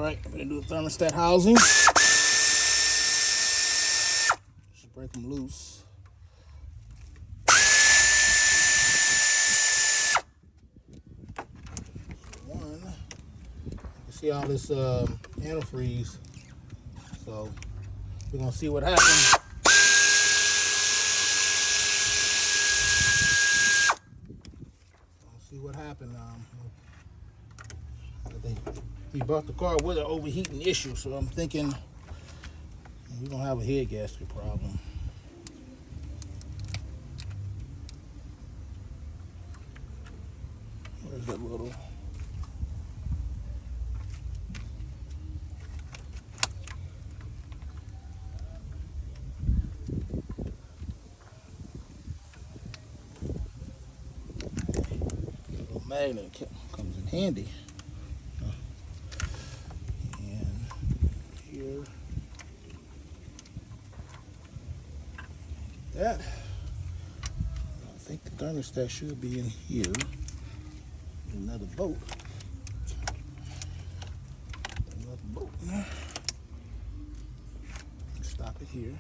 right, I'm gonna do the thermostat housing. Just break them loose. One, you can see all this antifreeze. So we're gonna see what happens. See what happened. He brought the car with an overheating issue, so I'm thinking we're gonna have a head gasket problem. Where's that little? Little magnet comes in handy. And here, that. I think the thermostat should be in here. Another bolt. Another bolt. Stop it here.